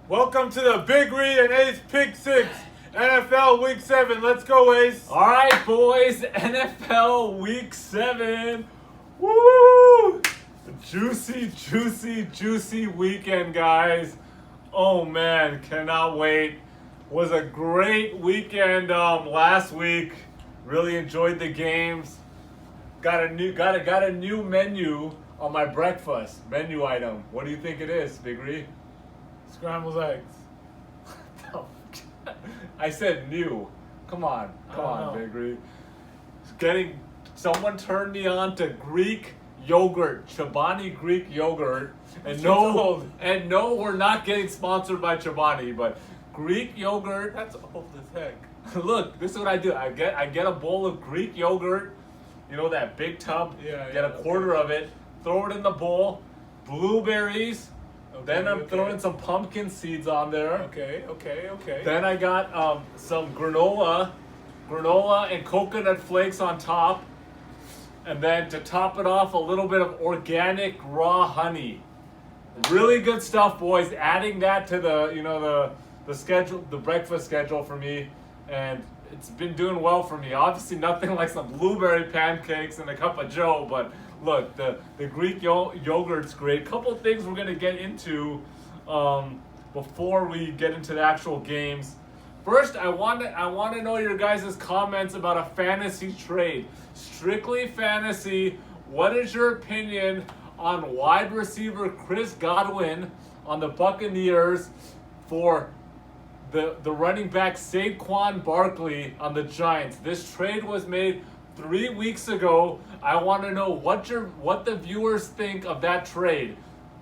Welcome to the Big Reed and Ace Pick 6 NFL Week 7. Let's go, Ace. All right, boys. NFL Week 7. Woo! Juicy weekend, guys. Oh, man. Cannot wait. Was a great weekend last week. Really enjoyed the games. Got a new menu on my breakfast menu item. What do you think it is, Big Reed? Scrambled eggs. I said new. Come on, know. Big Reed. Someone turned me on to Greek yogurt, Chobani Greek yogurt, and no, we're not getting sponsored by Chobani, but Greek yogurt. That's old as heck. Look, this is what I do. I get a bowl of Greek yogurt. You know that big tub. Get a quarter of it. Throw it in the bowl. Blueberries. Then I'm throwing some pumpkin seeds on there. Okay. Then I got some granola and coconut flakes on top. And then to top it off, a little bit of organic raw honey. Really good stuff, boys. Adding that to the schedule, the breakfast schedule for me, and it's been doing well for me. Obviously, nothing like some blueberry pancakes and a cup of joe, but look, the Greek yogurt's great. Couple of things we're gonna get into before we get into the actual games. First, I want to know your guys' comments about a fantasy trade. Strictly fantasy. What is your opinion on wide receiver Chris Godwin on the Buccaneers for the running back Saquon Barkley on the Giants? This trade was made 3 weeks ago. I want to know what the viewers think of that trade.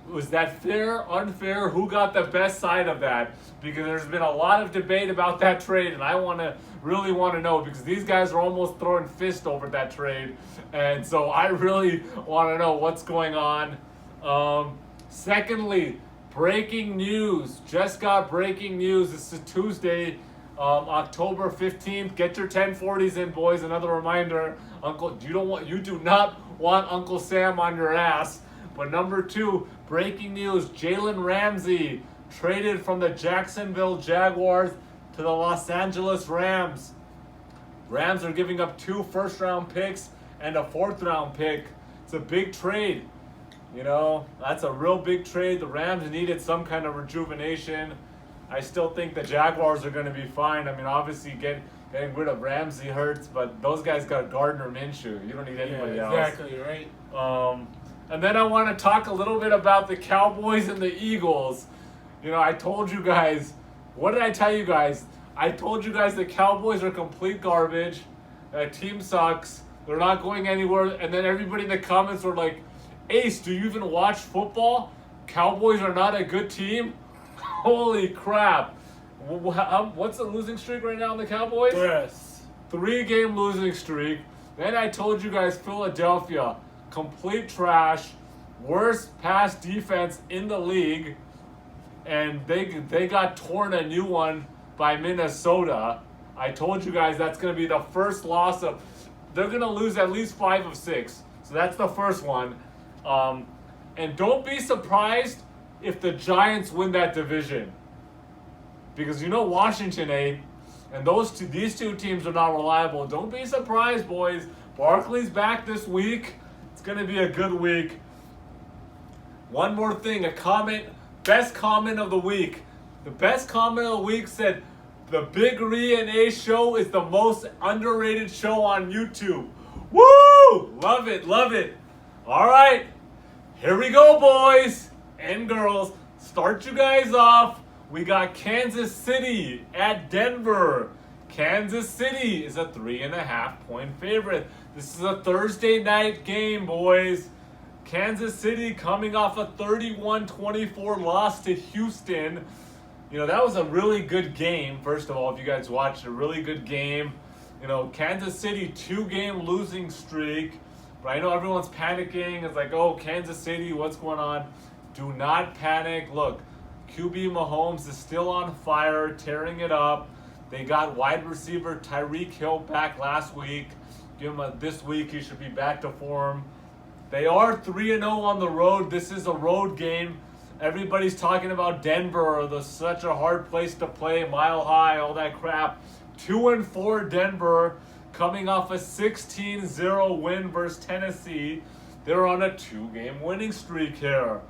Was that fair, unfair? Who got the best side of that? Because there's been a lot of debate about that trade, and I really want to know, because these guys are almost throwing fists over that trade, and so I really want to know what's going on. Secondly, breaking news. Just got breaking news. This is Tuesday, October 15th. Get your 1040s in, boys. Another reminder, you do not want Uncle Sam on your ass. But number 2, breaking news, Jalen Ramsey traded from the Jacksonville Jaguars to the Los Angeles Rams. Rams are giving up 2 first-round picks and a 4th-round pick. It's a big trade. That's a real big trade. The Rams needed some kind of rejuvenation. I still think the Jaguars are going to be fine. I mean, obviously getting rid of Ramsey hurts, but those guys got Gardner Minshew. You don't need anybody else. Exactly, right. And then I want to talk a little bit about the Cowboys and the Eagles. I told you guys, what did I tell you guys? I told you guys the Cowboys are complete garbage. That team sucks. They're not going anywhere. And then everybody in the comments were like, Ace, do you even watch football? Cowboys are not a good team? Holy crap. What's the losing streak right now in the Cowboys? Yes. 3-game losing streak. Then I told you guys Philadelphia, complete trash, worst pass defense in the league, and they got torn a new one by Minnesota. I told you guys that's going to be the first loss of. They're going to lose at least 5 of 6. So that's the first one. And don't be surprised if the Giants win that division, because Washington ain't, and these two teams are not reliable. Don't be surprised, boys. Barkley's back this week. It's going to be a good week. One more thing, a comment, best comment of the week. The best comment of the week said, the Big Ree and A show is the most underrated show on YouTube. Woo! Love it. All right, here we go, boys and girls. Start you guys off. We got Kansas City at Denver. Kansas City is a 3.5-point favorite. This is a Thursday night game, boys. Kansas City coming off a 31-24 loss to Houston. That was a really good game. First of all, if you guys watched, a really good game. Kansas City 2-game losing streak. But I know everyone's panicking. It's like, oh, Kansas City, what's going on? Do not panic. Look, QB Mahomes is still on fire, tearing it up. They got wide receiver Tyreek Hill back last week. Give him this week, he should be back to form. They are 3-0 on the road. This is a road game. Everybody's talking about Denver, such a hard place to play, Mile High, all that crap. 2-4 Denver, coming off a 16-0 win versus Tennessee. They're on a 2-game winning streak here.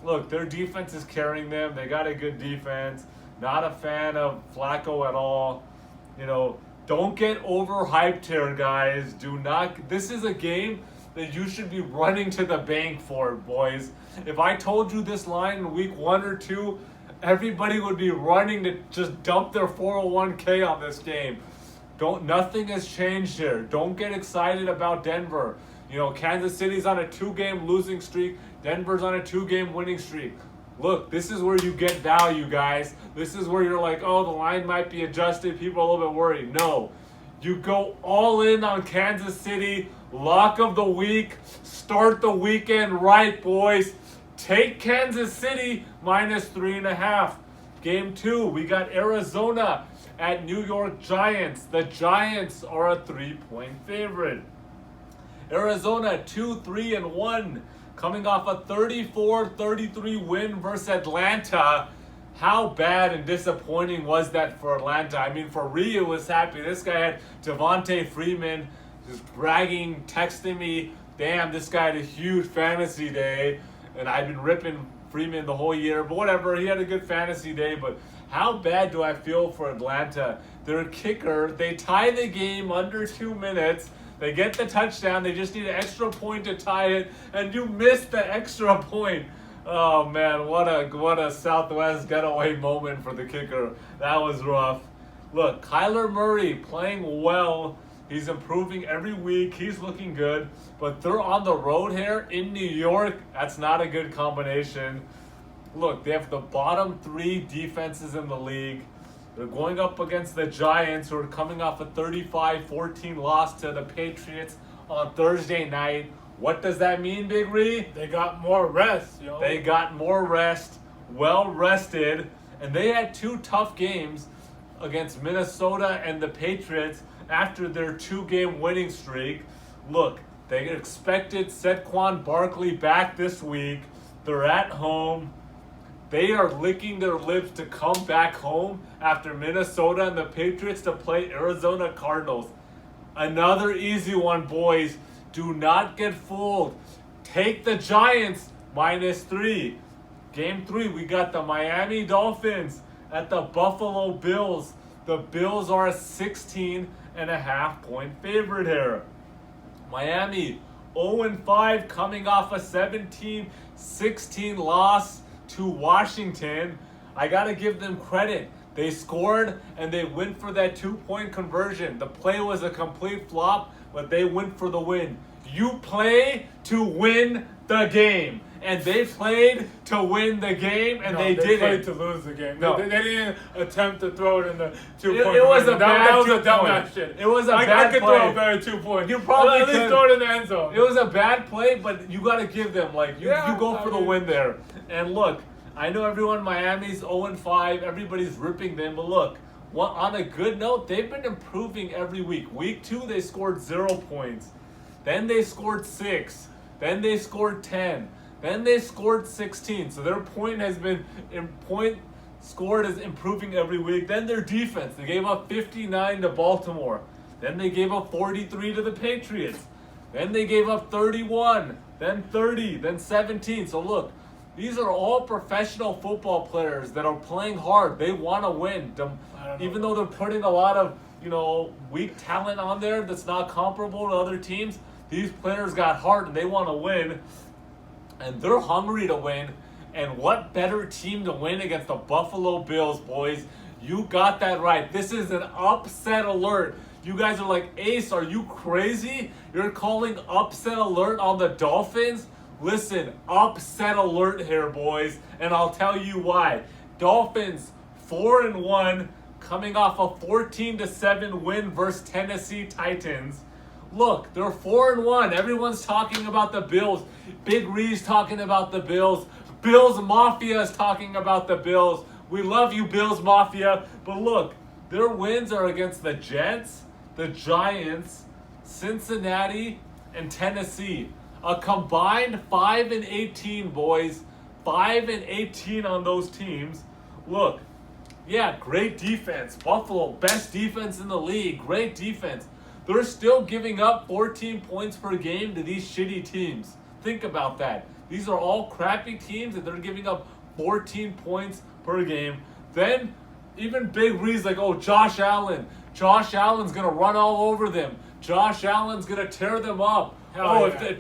Look, their defense is carrying them. They got a good defense. Not a fan of Flacco at all. You know, don't get overhyped here, guys. Do not. This is a game that you should be running to the bank for, boys. If I told you this line in week 1 or 2, everybody would be running to just dump their 401k on this game. Nothing has changed here. Don't get excited about Denver. You know, Kansas City's on a 2-game losing streak. Denver's on a 2-game winning streak. Look, this is where you get value, guys. This is where you're like, oh, the line might be adjusted. People are a little bit worried. No. You go all in on Kansas City. Lock of the week. Start the weekend right, boys. Take Kansas City -3.5. Game 2, we got Arizona at New York Giants. The Giants are a 3-point favorite. Arizona 2-3-1, coming off a 34-33 win versus Atlanta. How bad and disappointing was that for Atlanta? I mean, for Rhea was happy. This guy had Devontae Freeman just bragging, texting me, damn, this guy had a huge fantasy day. And I've been ripping Freeman the whole year, but whatever, he had a good fantasy day. But how bad do I feel for Atlanta? Their kicker, they tie the game under 2 minutes. They get the touchdown. They just need an extra point to tie it, and you missed the extra point. Oh man, what a Southwest getaway moment for the kicker. That was rough. Look, Kyler Murray playing well. He's improving every week. He's looking good. But they're on the road here in New York. That's not a good combination. Look, they have the bottom 3 defenses in the league. They're going up against the Giants, who are coming off a 35-14 loss to the Patriots on Thursday night. What does that mean, Big Ree? They got more rest, yo. They got more rest, well rested, and they had 2 tough games against Minnesota and the Patriots after their 2-game winning streak. Look, they expected Saquon Barkley back this week. They're at home. They are licking their lips to come back home after Minnesota and the Patriots to play Arizona Cardinals. Another easy one, boys. Do not get fooled. Take the Giants -3. Game 3, we got the Miami Dolphins at the Buffalo Bills. The Bills are a 16.5-point favorite here. Miami 0-5, coming off a 17-16 loss to Washington. I got to give them credit. They scored and they went for that 2-point conversion. The play was a complete flop, but they went for the win. You play to win the game. And they played to win the game, and they didn't. They played to lose the game. No. They didn't attempt to throw it in the 2-point. It was a bad that was a 2-point. dumbass shit. It was a bad I could play. throw a better 2-point. You probably at least could. throw it in the end zone. It was a bad play, but you got to give them, you go for the win there. And look, I know everyone in Miami's 0-5. Everybody's ripping them, but look, on a good note, they've been improving every week. Week 2, they scored 0 points. Then they scored 6. Then they scored 10. Then they scored 16. So their point scored is improving every week. Then their defense, they gave up 59 to Baltimore. Then they gave up 43 to the Patriots. Then they gave up 31, then 30, then 17. So look, these are all professional football players that are playing hard. They want to win. Even though they're putting a lot of, weak talent on there that's not comparable to other teams, these players got heart and they want to win. And they're hungry to win. And what better team to win against the Buffalo Bills, boys? You got that right. This is an upset alert. You guys are like, Ace, are you crazy? You're calling upset alert on the Dolphins? Listen, upset alert here, boys. And I'll tell you why. Dolphins 4-1, coming off a 14-7 win versus Tennessee Titans. Look, they're 4-1. Everyone's talking about the Bills. Big Ree's talking about the Bills. Bills Mafia is talking about the Bills. We love you, Bills Mafia. But look, their wins are against the Jets, the Giants, Cincinnati, and Tennessee. A combined 5-18, boys. 5-18 on those teams. Look, yeah, great defense. Buffalo, best defense in the league. Great defense. They're still giving up 14 points per game to these shitty teams. Think about that. These are all crappy teams, and they're giving up 14 points per game. Then, even big reads like, oh, Josh Allen. Josh Allen's going to run all over them. Josh Allen's going to tear them up. If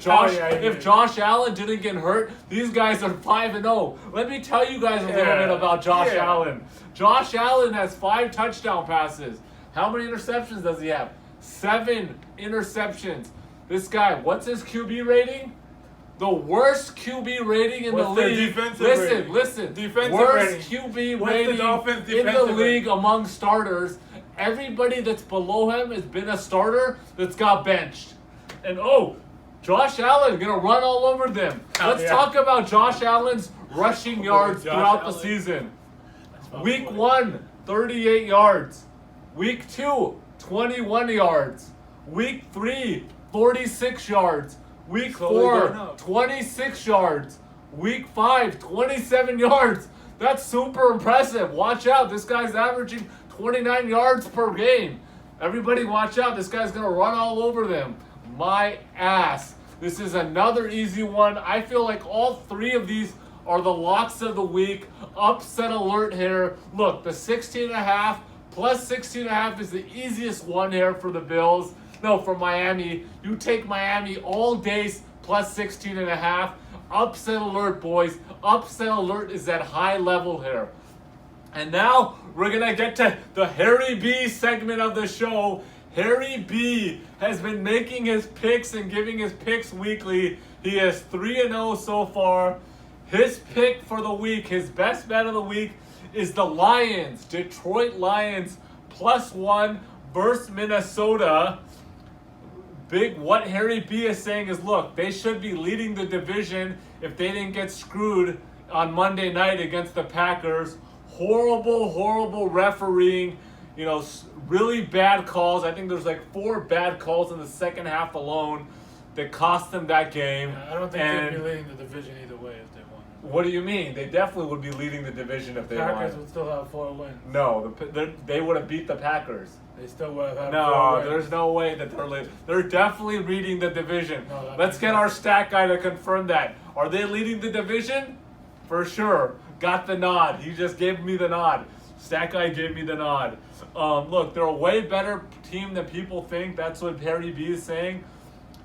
Josh Allen didn't get hurt, these guys are 5-0. Let me tell you guys a little bit about Josh Allen. Josh Allen has 5 touchdown passes. How many interceptions does he have? 7 interceptions. This guy, what's his QB rating? The worst QB rating in the league. Listen. Defensive worst rating. QB What's rating the Dolphins' in the defensive league rating? among starters. Everybody that's below him has been a starter that's got benched. And Josh Allen gonna run all over them. Let's talk about Josh Allen's rushing yards throughout the season. Week 1, 38 yards. Week 2, 21 yards. Week 3, 46 yards. Week 4, 26 yards. Week 5, 27 yards. That's super impressive. Watch out. This guy's averaging 29 yards per game. Everybody watch out. This guy's going to run all over them. My ass. This is another easy one. I feel like all 3 of these are the locks of the week. Upset alert here. Look, the 16.5 plus 16.5 is the easiest one here for the Bills. No, for Miami. You take Miami all day plus 16.5. Upset alert, boys. Upset alert is at high level here. And now we're going to get to the Harry B segment of the show. Harry B has been making his picks and giving his picks weekly. He is 3-0 so far. His pick for the week, his best bet of the week, is the Lions. Detroit Lions +1 versus Minnesota. What Harry B is saying is, look, they should be leading the division if they didn't get screwed on Monday night against the Packers. Horrible refereing. Really bad calls. I think there's like 4 bad calls in the second half alone that cost them that game. I don't think they'd be leading the division either way if they won. What do you mean? They definitely would be leading the division if they won. Packers would still have 4 wins. No, they would have beat the Packers. They still would have had 4 No, wins. there's no way that they're leading. They're definitely leading the division. Let's get our stat guy to confirm that. Are they leading the division? For sure. Got the nod. He just gave me the nod. Stat guy gave me the nod. Look, they're a way better team than people think. That's what Harry B is saying.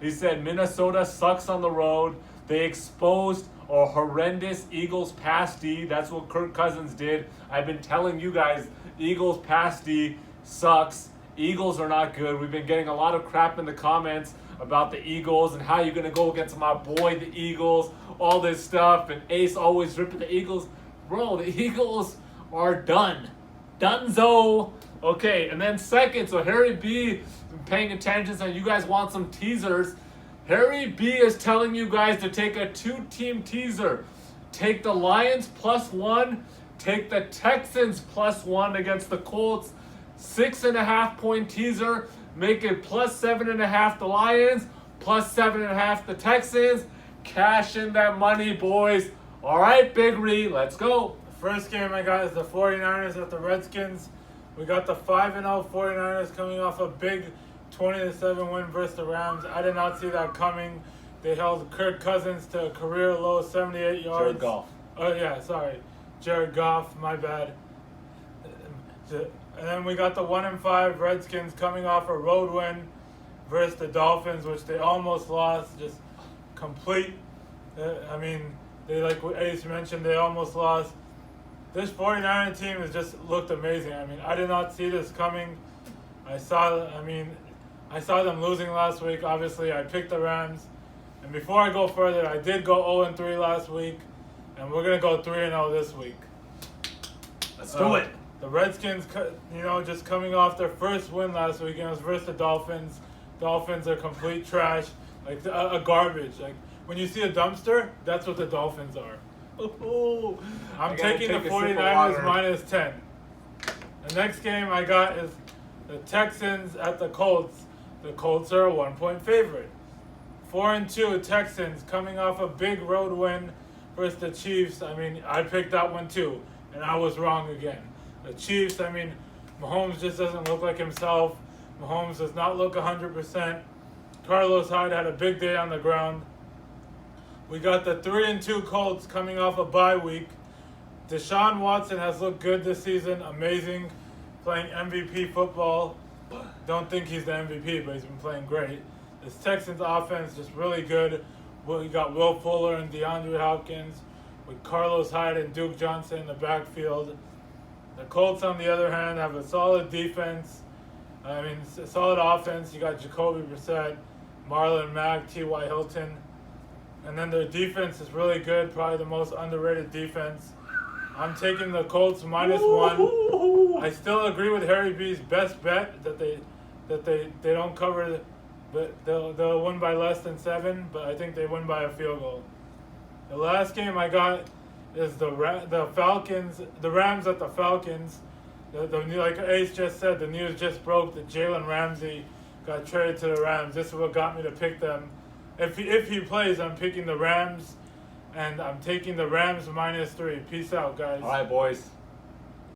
He said Minnesota sucks on the road. They exposed a horrendous Eagles pass D. That's what Kirk Cousins did. I've been telling you guys, Eagles pass D sucks. Eagles are not good. We've been getting a lot of crap in the comments about the Eagles and how you're going to go against my boy, the Eagles, all this stuff. And Ace always ripping the Eagles. Bro, the Eagles are done. Dunzo. Okay, and then second, so Harry B paying attention, so you guys want some teasers. Harry B is telling you guys to take a 2-team teaser. Take the Lions +1, take the Texans +1 against the Colts. 6.5 point teaser, make it +7.5 the Lions, +7.5 the Texans. Cash in that money, boys. All right, Big Ree, let's go. First game I got is the 49ers at the Redskins. We got the 5-0 49ers coming off a big 20-7 win versus the Rams. I did not see that coming. They held Kirk Cousins to a career low 78 yards. Jared Goff. Oh, yeah, sorry. Jared Goff, my bad. And then we got the 1-5 Redskins coming off a road win versus the Dolphins, which they almost lost. Just complete. They, like Ace mentioned, they almost lost. This 49er team has just looked amazing. I did not see this coming. I saw them losing last week. Obviously, I picked the Rams. And before I go further, I did go 0-3 last week, and we're gonna go 3-0 this week. Let's do it. The Redskins, just coming off their first win last week, and it was versus the Dolphins. Dolphins are complete trash, like a garbage. Like when you see a dumpster, that's what the Dolphins are. I'm taking the 49ers -10. The next game I got is the Texans at the Colts. The Colts are a 1-point favorite. 4-2 Texans coming off a big road win versus the Chiefs. I mean, I picked that one too, and I was wrong again. The Chiefs, I mean, Mahomes just doesn't look like himself. Mahomes does not look 100%. Carlos Hyde had a big day on the ground. We got the 3-2 Colts coming off a bye week. Deshaun Watson has looked good this season, amazing, playing MVP football. Don't think he's the MVP, but he's been playing great. This Texans offense just really good. We got Will Fuller and DeAndre Hopkins with Carlos Hyde and Duke Johnson in the backfield. The Colts, on the other hand, have a solid defense. I mean, a solid offense. You got Jacoby Brissett, Marlon Mack, T.Y. Hilton. And then their defense is really good, probably the most underrated defense. I'm taking the Colts -1. I still agree with Harry B's best bet that they don't cover, but they'll win by less than 7. But I think they win by a field goal. The last game I got is the Falcons, the Rams at the Falcons. Like Ace just said, the news just broke that Jalen Ramsey got traded to the Rams. This is what got me to pick them. If he plays, I'm picking the Rams. And I'm taking the Rams -3. Peace out, guys. All right, boys.